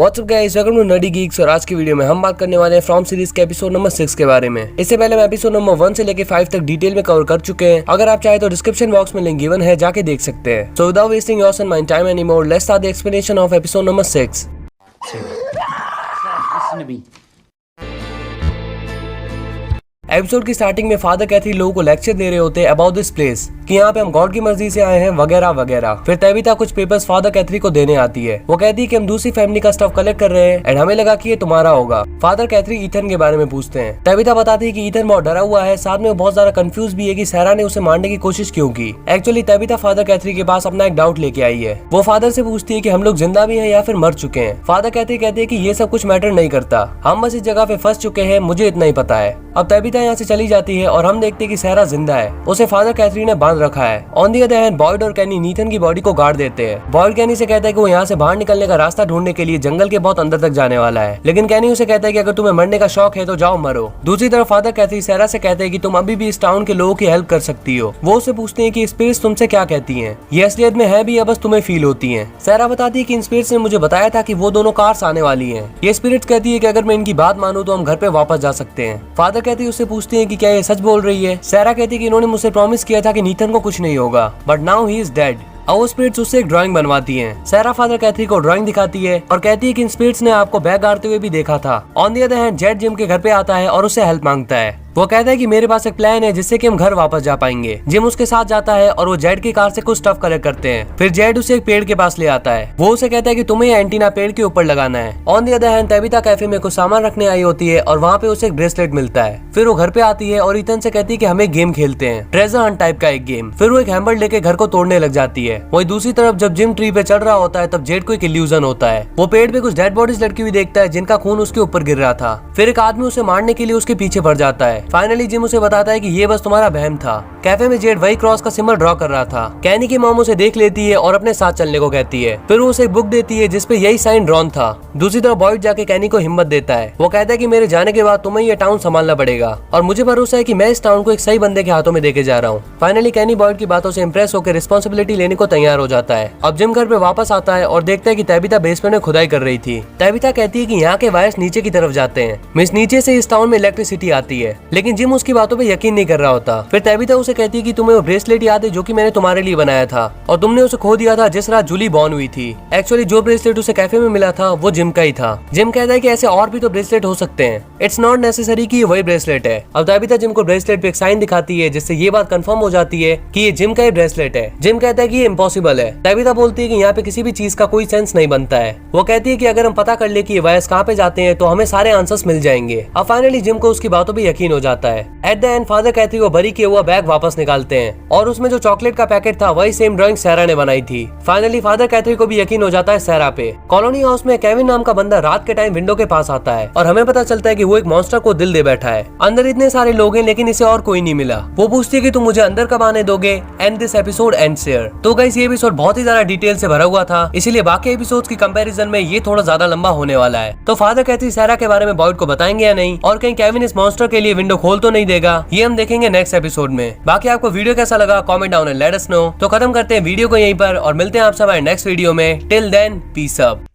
WhatsApp guys, welcome to Nerdy Geeks. और आज की वीडियो में हम बात करने वाले हैं फ्रॉम सीरीज के एपिसोड नंबर 6 के बारे में। इससे पहले हम एपिसोड नंबर 1 से लेकर 5 तक डिटेल में कवर कर चुके हैं। अगर आप चाहे तो डिस्क्रिप्शन बॉक्स में लिंक गिवन है, जाके देख सकते हैं। So without wasting your my time anymore, let's start the explanation of episode number 6। Episode की स्टार्टिंग में फादर कैथरी लोगों को लेक्चर दे रहे होते हैं अबाउट दिस प्लेस, कि यहाँ पे हम गॉड की मर्जी से आए हैं वगैरह वगैरह। फिर तबीता कुछ पेपर्स फादर कैथरी को देने आती है। वो कहती है कि हम दूसरी फैमिली का स्टफ कलेक्ट कर रहे हैं एंड हमें लगा कि ये तुम्हारा होगा। फादर कैथरी ईथन के बारे में पूछते हैं। तबीता बताती है कि ईथन बहुत डरा हुआ है, साथ में वो बहुत ज्यादा कंफ्यूज भी है कि सारा ने उसे मारने की कोशिश क्यों की। एक्चुअली तबीता फादर कैथरी के पास अपना एक डाउट लेके आई है। वो फादर से पूछती है कि हम लोग जिंदा भी हैं या फिर मर चुके हैं। फादर कैथरी कहते हैं कि ये सब कुछ मैटर नहीं करता, हम बस इस जगह पे फंस चुके हैं, मुझे इतना ही पता है। अब तबीता यहाँ से चली जाती है और हम देखते हैं कि सहरा जिंदा है, उसे फादर कैथरी ने बांध रखा है। On the other hand Boyd और कैनी नीथन की बॉडी को गाड़ देते हैं। बॉयड कैनी से कहता है कि वो यहाँ से बाहर निकलने का रास्ता ढूंढने के लिए जंगल के बहुत अंदर तक जाने वाला है, लेकिन कैनी उसे कहता है कि अगर तुम्हें मरने का शौक है तो जाओ मरो। दूसरी तरफ फादर कैथरी सहरा से कहते हैं कि तुम अभी भी इस टाउन के लोगों की हेल्प कर सकती हो। वो उसे पूछते हैं कि स्पिरिट्स तुमसे क्या कहती हैं, ये असलियत में है भी या बस तुम्हें फील होती हैं। सहरा बताती है कि इन स्पिरिट्स ने मुझे बताया था कि वो दोनों कार्स आने वाली हैं। ये स्पिरिट्स कहती है कि अगर मैं इनकी बात मानूं तो हम घर पे वापस जा सकते हैं। फादर कहती है उससे पूछते हैं कि क्या ये सच बोल रही है। सहरा कहती है कि इन्होंने मुझसे प्रॉमिस किया था कि नीथन को कुछ नहीं होगा, but now he is dead. और वो स्पिरिट्स उससे एक ड्राइंग बनवाती हैं। सहरा फादर कैथरी को ड्राइंग दिखाती है और कहती है कि इन स्पिरिट्स ने आपको बैग गाड़ते हुए भी देखा था। On the other hand Z gym के घर पे आता है और उससे हेल्प मांगता है। वो कहता है कि मेरे पास एक प्लान है जिससे कि हम घर वापस जा पाएंगे। जिम उसके साथ जाता है और वो जेड की कार से कुछ स्टफ कलेक्ट करते हैं। फिर जेड उसे एक पेड़ के पास ले आता है। वो उसे कहता है कि तुम्हें एंटीना पेड़ के ऊपर लगाना है। On the other hand Tabitha cafe में कुछ सामान रखने आई होती है और वहाँ पे उसे एक ब्रेसलेट मिलता है। फिर वो घर पे आती है और ईथन से कहती है कि हमें गेम खेलते हैं, ट्रेजर हंट टाइप का एक गेम। फिर वो एक हैमर लेके घर को तोड़ने लग जाती है। वही दूसरी तरफ जब जिम ट्री पे चढ़ रहा होता है तब जेड को एक इल्यूजन होता है। वो पेड़ पे कुछ डेड बॉडीज लटकी हुई देखता है जिनका खून उसके ऊपर गिर रहा था। फिर एक आदमी उसे मारने के लिए उसके पीछे पड़ जाता है। फाइनली जिम उसे बताता है कि ये बस तुम्हारा वहम था। कैफे में जेड वही क्रॉस का सिंबल ड्रॉ कर रहा था। कैनी की मॉम उसे देख लेती है और अपने साथ चलने को कहती है। फिर वो उसे एक बुक देती है जिसपे यही साइन ड्रॉन था। दूसरी तरफ बॉयड जाके कैनी को हिम्मत देता है। वो कहता है कि मेरे जाने के बाद तुम्हें ये टाउन संभालना पड़ेगा और मुझे भरोसा है कि मैं इस टाउन को एक सही बंदे के हाथों में देके जा रहा हूँ। फाइनली कैनी बॉयड की बातों से इंप्रेस होकर रिस्पॉन्सिबिलिटी लेने को तैयार हो जाता है। अब जिम घर पे वापस आता है और देखता है कि तबीता बेसमेंट में खुदाई कर रही थी। तबीता कहती है कि यहाँ के वायर्स नीचे की तरफ जाते हैं, मींस नीचे से इस टाउन में इलेक्ट्रिसिटी आती है, लेकिन जिम उसकी बातों पे यकीन नहीं कर रहा होता। फिर तबीता उसे कहती है कि तुम्हें वो ब्रेसलेट याद है जो कि मैंने तुम्हारे लिए बनाया था और तुमने उसे खो दिया था जिस रात जूली बॉर्न हुई थी। एक्चुअली जो ब्रेसलेट उसे कैफे में मिला था वो जिम का ही था। जिम कहता है कि ऐसे और भी तो ब्रेसलेट हो सकते हैं, इट्स नॉट नेसेसरी कि ये वही ब्रेसलेट है। अब तबीता जिम को ब्रेसलेट पे एक साइन दिखाती है जिससे ये बात कंफर्म हो जाती है कि ये जिम का ही ब्रेसलेट है। जिम कहता है कि ये इम्पॉसिबल है। तबीता बोलती है कि यहाँ पे किसी भी चीज का कोई सेंस नहीं बनता है। वो कहती है कि अगर हम पता कर ले कि ये वायर्स कहाँ पे जाते हैं तो हमें सारे आंसर्स मिल जाएंगे। अब फाइनली जिम को उसकी बातों पे यकीन हो जाता है। At the end father Kaithari को बरी किया हुआ बैग वापस निकालते हैं और उसमें जो चॉकलेट का पैकेट था वही सेम ड्राइंग सहरा ने बनाई थी। फाइनली फादर कैथरी को भी यकीन हो जाता है सहरा पे। कॉलोनी हाउस में केविन नाम का बंदा रात के टाइम विंडो के पास आता है और हमें पता चलता है कि वो एक मॉन्स्टर को दिल दे बैठा है। अंदर इतने सारे लोग हैं लेकिन इसे और कोई नहीं मिला। वो पूछती है कि तुम मुझे अंदर कब आने दोगे and this episode ends here. तो गाइस ये एपिसोड बहुत ही ज्यादा डिटेल से भरा हुआ था, इसीलिए बाकी एपिसोड्स की कंपैरिजन में ये थोड़ा ज्यादा लंबा होने वाला है। तो फादर कैथरी सहरा के बारे में बॉयड को बताएंगे या नहीं, और कहीं केविन इस मॉन्स्टर के लिए विंडो खोल तो नहीं देगा, ये हम देखेंगे नेक्स्ट एपिसोड में। बाकी आपको वीडियो कैसा लगा comment down and let us know. तो खत्म करते हैं वीडियो को यहीं पर और मिलते हैं आपसे हमारे नेक्स्ट वीडियो में। Till then peace up.